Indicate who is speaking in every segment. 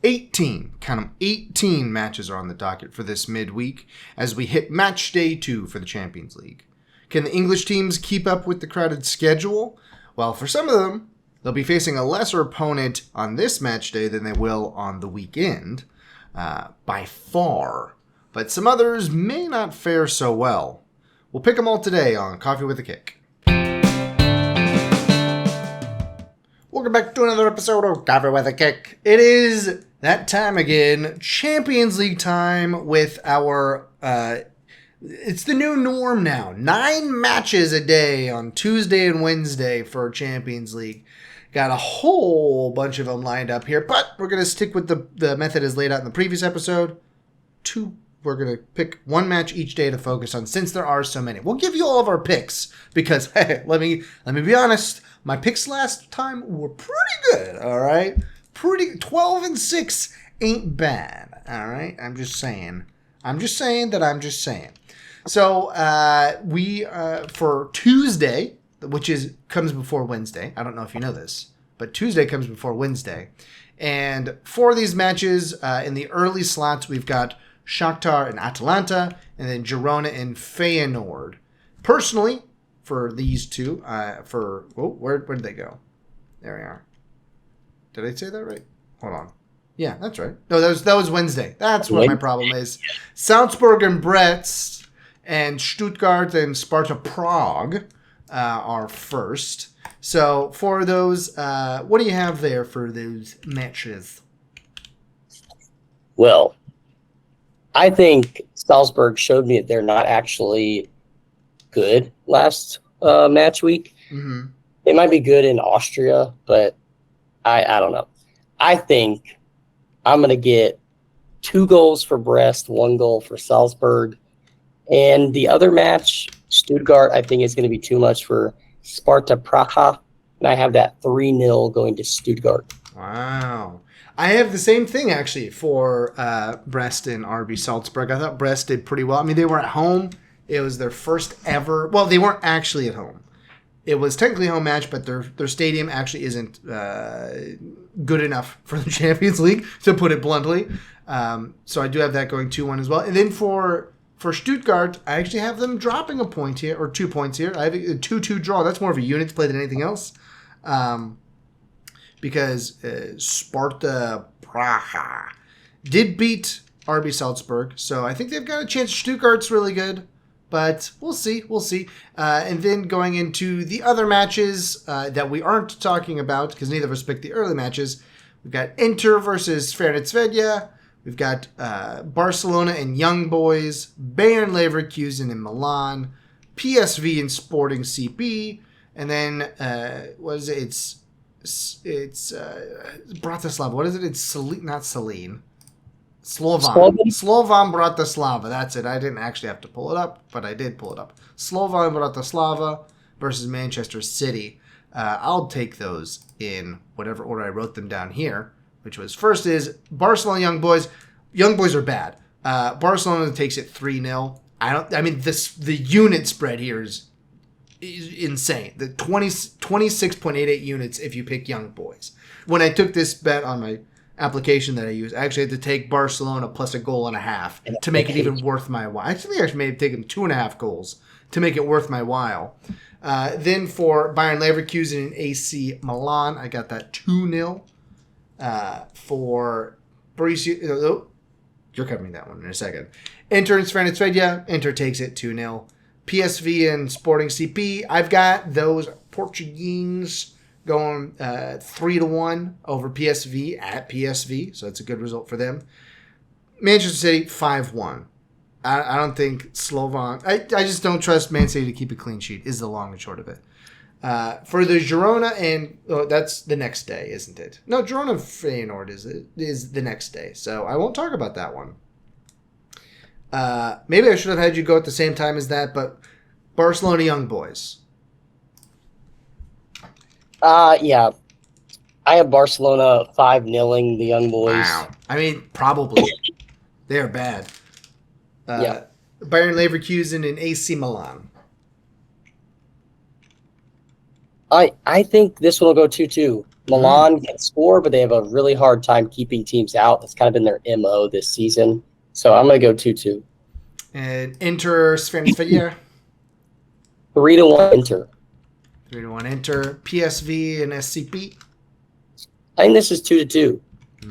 Speaker 1: 18, count them, 18 matches are on the docket for this midweek as we hit match day 2 for the Champions League. Can the English teams keep up with the crowded schedule? Well, for some of them, they'll be facing a lesser opponent on this match day than they will on the weekend, by far. But some others may not fare so well. We'll pick them all today on Coffee with a Kick. Welcome back to another episode of Coffee with a Kick. It is that time again, Champions League time with our, it's the new norm now. 9 matches a day on Tuesday and Wednesday for Champions League. Got a whole bunch of them lined up here, but we're going to stick with the method as laid out in the previous episode. We're going to pick one match each day to focus on since there are so many. We'll give you all of our picks because, hey, let me be honest, my picks last time were pretty good, all right? 12-6 ain't bad, all right? I'm just saying. So, we for Tuesday, which comes before Wednesday. I don't know if you know this, but Tuesday comes before Wednesday. And for these matches, in the early slots, we've got Shakhtar and Atalanta, and then Girona and Feyenoord. Personally, for these two, where did they go? There we are. Did I say that right? Hold on. Yeah, that's right. No, that was Wednesday. That's what my problem is. Salzburg and Brest and Stuttgart and Sparta Prague are first. So for those, what do you have there for those matches?
Speaker 2: Well, I think Salzburg showed me that they're not actually good last match week.
Speaker 1: Mm-hmm.
Speaker 2: They might be good in Austria, but I don't know. I think I'm going to get 2 goals for Brest, 1 goal for Salzburg. And the other match, Stuttgart, I think is going to be too much for Sparta Praha. And I have that 3-0 going to Stuttgart.
Speaker 1: Wow. I have the same thing, actually, for Brest and RB Salzburg. I thought Brest did pretty well. I mean, they were at home. It was their first ever... Well, they weren't actually at home. It was technically a home match, but their stadium actually isn't good enough for the Champions League, to put it bluntly. So I do have that going 2-1 as well. And then for Stuttgart, I actually have them dropping a point here, or 2 points here. I have a 2-2 draw. That's more of a units play than anything else. Because Sparta Praha did beat RB Salzburg, so I think they've got a chance. Stuttgart's really good, but we'll see. And then going into the other matches that we aren't talking about, because neither of us picked the early matches, we've got Inter versus Ferencvaros. We've got Barcelona and Young Boys, Bayern Leverkusen and Milan, PSV and Sporting CP, and then It's Bratislava. What is it? It's not Celine. Slovan Bratislava. That's it. I didn't actually have to pull it up, but I did pull it up. Slovan Bratislava versus Manchester City. I'll take those in whatever order I wrote them down here, which was first is Barcelona Young Boys. Young Boys are bad. Barcelona takes it 3-0. The unit spread here is insane. The 26.88 units if you pick Young Boys. When I took this bet on my application that I use, I actually had to take Barcelona plus a goal and a half to make it even worth my while. Actually, I may have taken 2.5 goals to make it worth my while. Then for Bayern Leverkusen and AC Milan, I got that 2-0. For Borussia, you're covering that one in a second. Inter and Ferencvaros, Inter takes it 2-0. PSV and Sporting CP, I've got those Portuguese going 3-1 over PSV at PSV, so that's a good result for them. Manchester City 5-1. I don't think Slovan. I just don't trust Man City to keep a clean sheet. Is the long and short of it. For the Girona and that's the next day, isn't it? No, Girona Feyenoord is the next day, so I won't talk about that one. Maybe I should have had you go at the same time as that, but Barcelona Young Boys.
Speaker 2: Yeah. I have Barcelona 5-0ing the Young Boys.
Speaker 1: Wow. I mean, probably. They are bad.
Speaker 2: Yeah.
Speaker 1: Bayern Leverkusen and AC Milan.
Speaker 2: I think this one will go 2-2. Milan can score, but they have a really hard time keeping teams out. That's kind of been their MO this season. So I'm going to go 2-2.
Speaker 1: And Inter Svenfia.
Speaker 2: 3-1 Inter.
Speaker 1: 3-1 Inter. PSV and SCP.
Speaker 2: I think this is 2-2.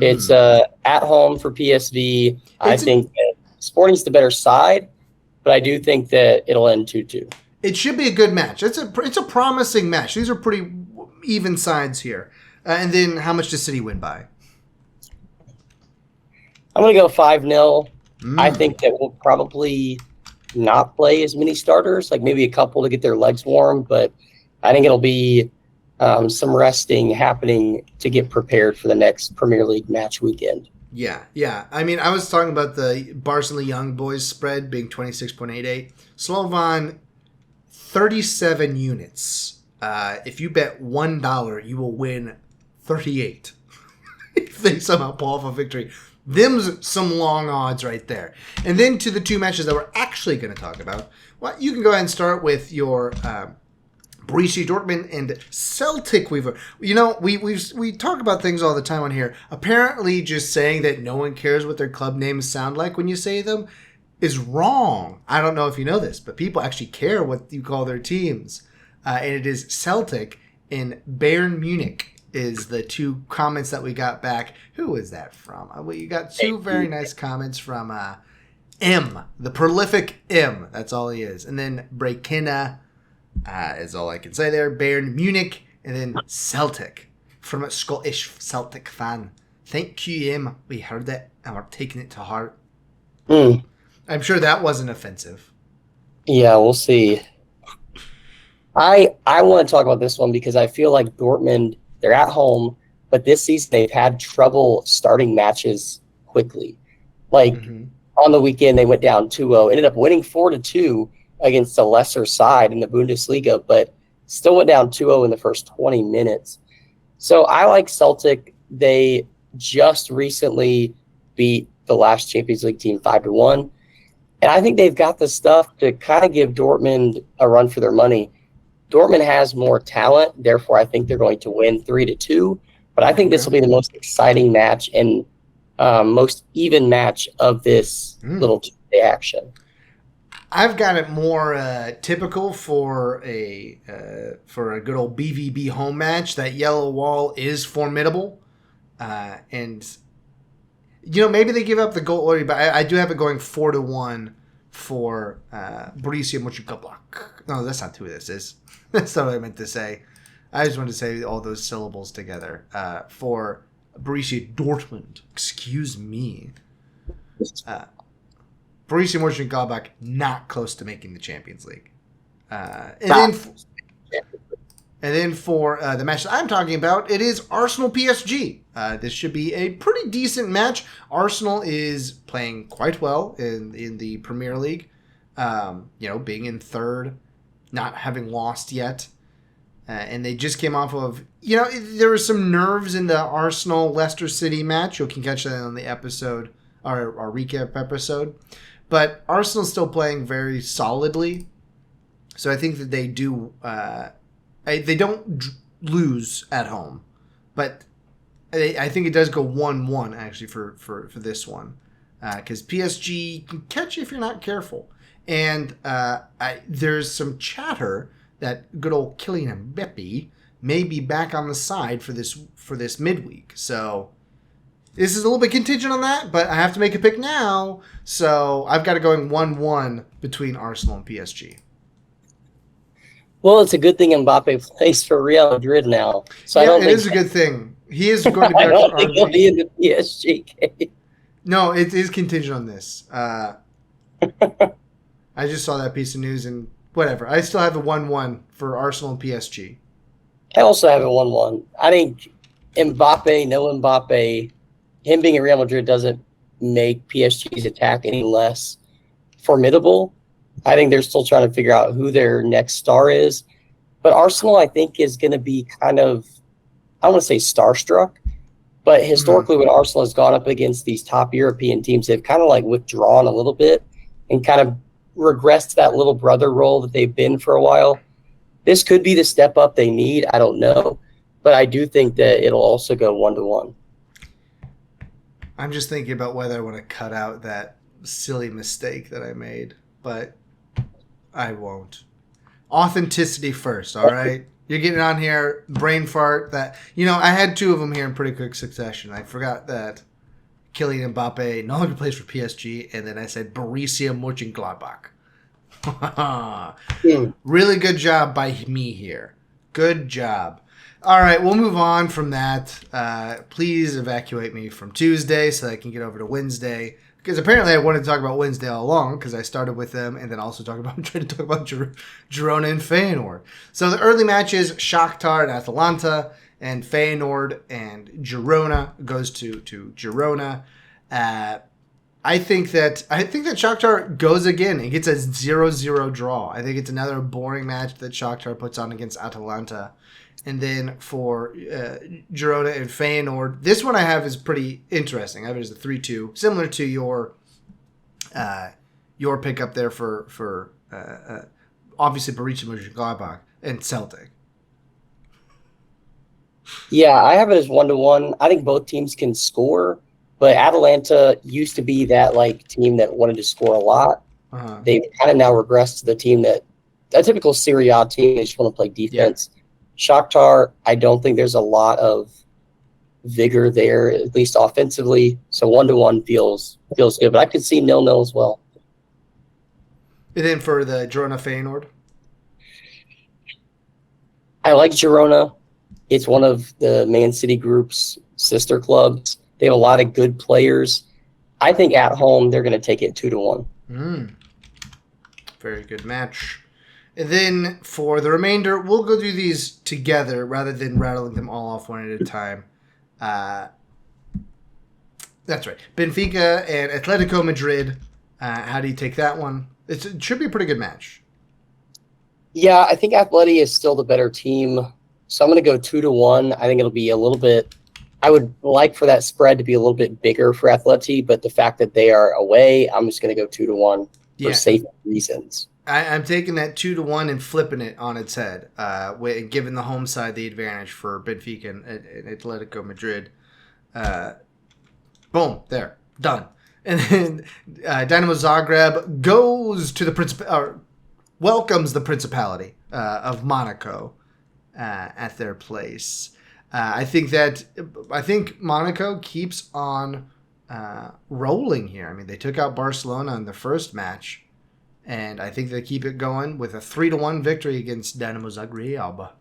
Speaker 2: It's at home for PSV. I think that Sporting's the better side, but I do think that it'll end 2-2.
Speaker 1: It should be a good match. It's a promising match. These are pretty even sides here. And then how much does City win by?
Speaker 2: I'm going to go 5-0. I think that we'll probably not play as many starters, like maybe a couple to get their legs warm, but I think it'll be some resting happening to get prepared for the next Premier League match weekend.
Speaker 1: Yeah. I mean, I was talking about the Barcelona Young Boys spread being 26.88. Slovan, 37 units. If you bet $1, you will win 38 if they somehow pull off a victory. Them's some long odds right there. And then to the two matches that we're actually going to talk about. Well, you can go ahead and start with your Borussia Dortmund and Celtic. We talk about things all the time on here. Apparently, just saying that no one cares what their club names sound like when you say them is wrong. I don't know if you know this, but people actually care what you call their teams. And it is Celtic and Bayernmunich is the two comments that we got back. Who is that from? You got two very nice comments from M, the prolific M. That's all he is. And then Brekina is all I can say there. Bayernmunich and then Celtic from a Scottish Celtic fan. Thank you, M. We heard it and we're taking it to heart. I'm sure that wasn't offensive.
Speaker 2: Yeah, we'll see. I want to talk about this one because I feel like Dortmund, they're at home, but this season they've had trouble starting matches quickly. Like on the weekend, they went down 2-0, ended up winning 4-2 against a lesser side in the Bundesliga, but still went down 2-0 in the first 20 minutes. So I like Celtic. They just recently beat the last Champions League team 5-1. And I think they've got the stuff to kind of give Dortmund a run for their money. Dortmund has more talent, therefore I think they're going to win 3-2. But I think this will be the most exciting match and most even match of this little Tuesday action.
Speaker 1: I've got it more typical for a good old BVB home match. That yellow wall is formidable, and maybe they give up the goal early, but I do have it going 4-1 for Borussia Mönchengladbach. No, that's not who this is. That's not what I meant to say. I just wanted to say all those syllables together for Borussia Dortmund. Excuse me. Borussia Mönchengladbach not close to making the Champions League. And then for the match that I'm talking about, it is Arsenal PSG. This should be a pretty decent match. Arsenal is playing quite well in the Premier League. Being in third, not having lost yet. And they just came off of, there were some nerves in the Arsenal-Leicester City match. You can catch that on the episode, our recap episode. But Arsenal's still playing very solidly. So I think that they do, they don't lose at home. But I think it does go 1-1, actually, for this one. Because PSG can catch you if you're not careful. And there's some chatter that good old Kylian Mbappe may be back on the side for this midweek. So this is a little bit contingent on that, but I have to make a pick now. So I've got it going 1-1 between Arsenal and PSG.
Speaker 2: Well, it's a good thing Mbappe plays for Real Madrid now. So
Speaker 1: yeah,
Speaker 2: I don't think
Speaker 1: it is a good thing. He is going to be.
Speaker 2: I don't think he'll be in the PSG game.
Speaker 1: No, it is contingent on this. I just saw that piece of news and whatever. I still have a 1-1 for Arsenal and PSG.
Speaker 2: I also have a 1-1. I think Mbappe, no Mbappe, him being in Real Madrid doesn't make PSG's attack any less formidable. I think they're still trying to figure out who their next star is. But Arsenal, I think, is going to be kind of, I don't want to say starstruck, but historically when Arsenal has gone up against these top European teams, they've kind of like withdrawn a little bit and kind of regressed to that little brother role that they've been for a while. This could be the step up they need. I don't know. but I do think that it'll also go 1-1.
Speaker 1: I'm just thinking about whether I want to cut out that silly mistake that I made, but I won't. Authenticity first, all right? You're getting on here, brain fart. That I had 2 of them here in pretty quick succession. I forgot that Kylian Mbappe no longer plays for PSG, and then I said Borussia Mönchengladbach. Really good job by me here. Good job. All right, we'll move on from that. Please evacuate me from Tuesday so that I can get over to Wednesday. Because apparently I wanted to talk about Wednesday all along because I started with them and then also trying to talk about Girona and Feyenoord. So the early matches, Shakhtar and Atalanta, and Feyenoord and Girona goes to Girona. I think that Shakhtar goes again and gets a 0-0 draw. I think it's another boring match that Shakhtar puts on against Atalanta. And then for Girona and Feyenoord, this one I have is pretty interesting. I have it as a 3-2, similar to your pickup there for obviously Borussia Mönchengladbach and Celtic.
Speaker 2: Yeah, I have it as 1-1. I think both teams can score, but Atalanta used to be that team that wanted to score a lot.
Speaker 1: Uh-huh.
Speaker 2: They've kind of now regressed to the team that a typical Serie A team. They just want to play defense. Yeah. Shakhtar, I don't think there's a lot of vigor there, at least offensively. So 1-1 feels good, but I could see 0-0 as well.
Speaker 1: And then for the Girona Feyenoord,
Speaker 2: I like Girona. It's one of the Man City Group's sister clubs. They have a lot of good players. I think at home they're going to take it 2-1.
Speaker 1: Very good match. And then for the remainder, we'll go through these together rather than rattling them all off one at a time. That's right. Benfica and Atletico Madrid. How do you take that one? It should be a pretty good match.
Speaker 2: Yeah, I think Atleti is still the better team. So I'm going to go 2-1. I think it'll be a little bit – I would like for that spread to be a little bit bigger for Atleti, but the fact that they are away, I'm just going to go 2-1 for safe reasons.
Speaker 1: I'm taking that 2-1 and flipping it on its head, giving the home side the advantage for Benfica and Atletico Madrid. Boom, there, done. And then Dynamo Zagreb goes to welcomes the Principality of Monaco at their place. I think Monaco keeps on rolling here. I mean, they took out Barcelona in the first match. And I think they keep it going with a 3-1 victory against Dynamo Zagreb.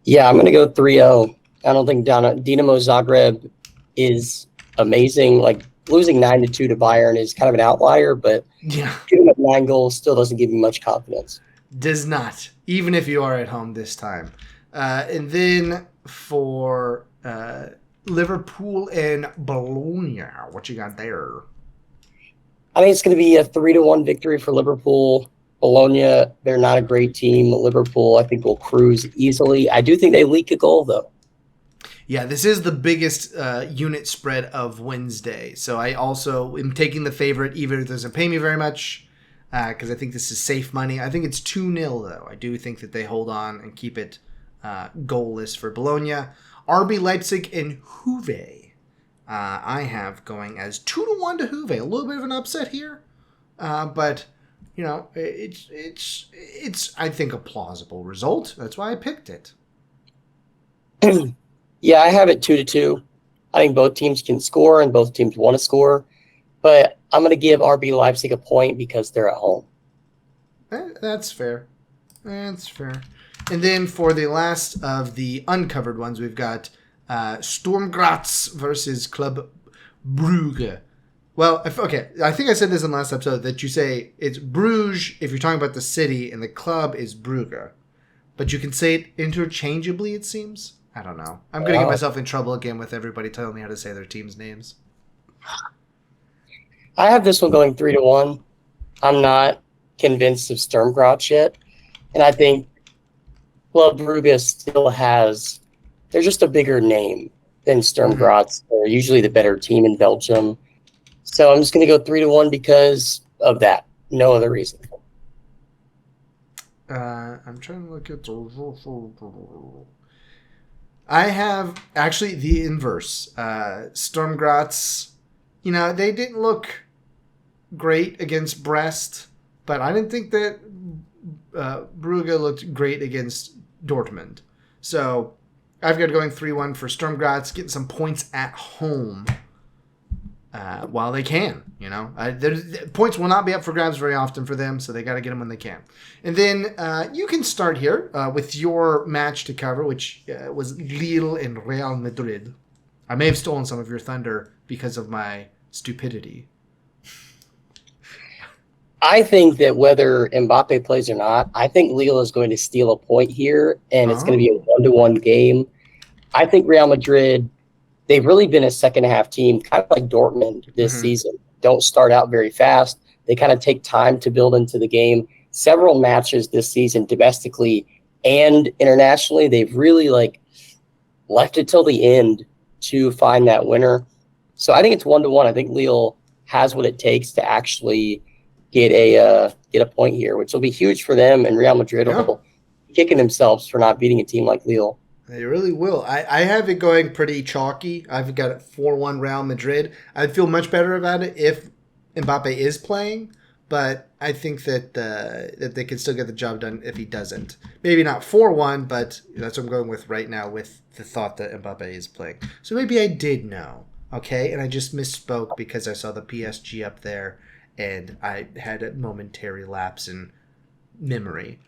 Speaker 2: Yeah, I'm going to go 3-0. I don't think Dynamo Zagreb is amazing. Losing 9-2 to Bayern is kind of an outlier, but giving up 9 goals still doesn't give you much confidence.
Speaker 1: Does not, even if you are at home this time. And then for Liverpool and Bologna, what you got there?
Speaker 2: I think it's going to be a 3-1 victory for Liverpool. Bologna, they're not a great team. Liverpool, I think, will cruise easily. I do think they leak a goal, though.
Speaker 1: Yeah, this is the biggest unit spread of Wednesday. So I also am taking the favorite, even if it doesn't pay me very much, because I think this is safe money. I think it's 2-0, though. I do think that they hold on and keep it goalless for Bologna. RB Leipzig and Juve. I have going as 2-1 to Juve. A little bit of an upset here, but it's I think a plausible result. That's why I picked it.
Speaker 2: Yeah, I have it 2-2. I think both teams can score and both teams want to score, but I'm going to give RB Leipzig a point because they're at home.
Speaker 1: That's fair. That's fair. And then for the last of the uncovered ones, we've got Sturm Graz versus Club Brugge. Well, okay, I think I said this in the last episode that you say it's Bruges if you're talking about the city and the club is Brugge. But you can say it interchangeably, it seems. I don't know. I'm going to get myself in trouble again with everybody telling me how to say their team's names.
Speaker 2: I have this one going 3-1. I'm not convinced of Sturm Graz yet. And I think Club Brugge still has... They're just a bigger name than Sturm Graz. They're usually the better team in Belgium. So I'm just going to go 3-1 because of that. No other reason.
Speaker 1: I'm trying to look at. I have actually the inverse. Sturm Graz, they didn't look great against Brest, but I didn't think that Brugge looked great against Dortmund. So I've got going 3-1 for Sturm Graz, getting some points at home while they can. Points will not be up for grabs very often for them, so they got to get them when they can. And then you can start here with your match to cover, which was Lille and Real Madrid. I may have stolen some of your thunder because of my stupidity.
Speaker 2: I think that whether Mbappe plays or not, I think Lille is going to steal a point here, and it's going to be a 1-1 game. I think Real Madrid, they've really been a second-half team, kind of like Dortmund this season. Don't start out very fast. They kind of take time to build into the game. Several matches this season, domestically and internationally, they've really left it till the end to find that winner. So I think it's 1-1. I think Lille has what it takes to actually get a point here, which will be huge for them, and Real Madrid will be kicking themselves for not beating a team like Lille.
Speaker 1: They really will. I have it going pretty chalky. I've got it 4-1 Real Madrid. I'd feel much better about it if Mbappe is playing, but I think that they can still get the job done if he doesn't. Maybe not 4-1, but that's what I'm going with right now with the thought that Mbappe is playing. So maybe I did know, okay? And I just misspoke because I saw the PSG up there, and I had a momentary lapse in memory.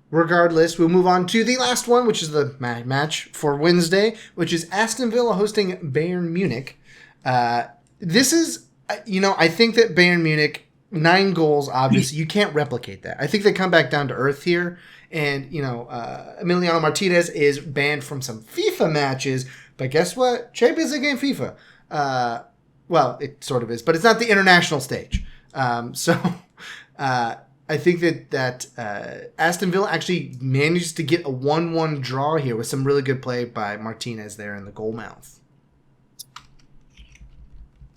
Speaker 1: Regardless, we'll move on to the last one, which is the match for Wednesday, which is Aston Villa hosting Bayern Munich. This is, I think that Bayern Munich, 9 goals, obviously, you can't replicate that. I think they come back down to earth here. And, Emiliano Martinez is banned from some FIFA matches. But guess what? Champions League and FIFA. Well, it sort of is, but it's not the international stage. I think that Aston Villa actually managed to get a 1-1 draw here with some really good play by Martinez there in the goal mouth.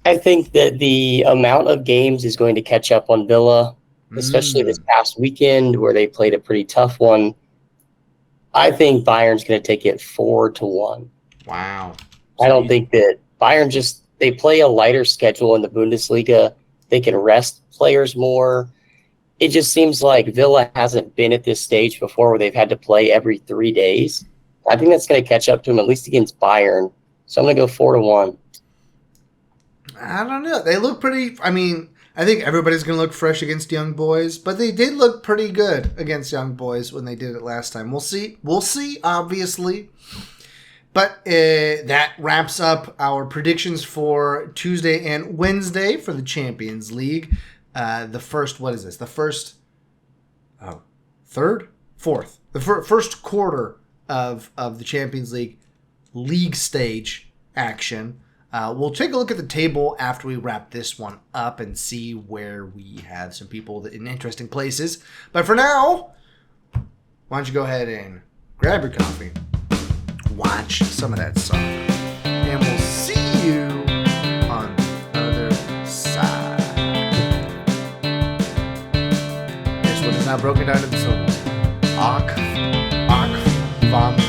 Speaker 2: I think that the amount of games is going to catch up on Villa, especially this past weekend where they played a pretty tough one. I think Bayern's going to take it 4-1.
Speaker 1: Wow.
Speaker 2: I don't think that Bayern they play a lighter schedule in the Bundesliga. They can rest players more. It just seems like Villa hasn't been at this stage before where they've had to play every 3 days. I think that's going to catch up to them, at least against Bayern. So I'm going to go 4-1.
Speaker 1: I don't know. They look pretty... I think everybody's going to look fresh against Young Boys, but they did look pretty good against Young Boys when they did it last time. We'll see. We'll see, obviously. But that wraps up our predictions for Tuesday and Wednesday for the Champions League. The first, what is this? The first, fourth. The first quarter of the Champions League stage action. We'll take a look at the table after we wrap this one up and see where we have some people in interesting places. But for now, why don't you go ahead and grab your coffee, watch some of that song, and we'll see you on the other side. This one is now broken down into songs. Ak, Vam,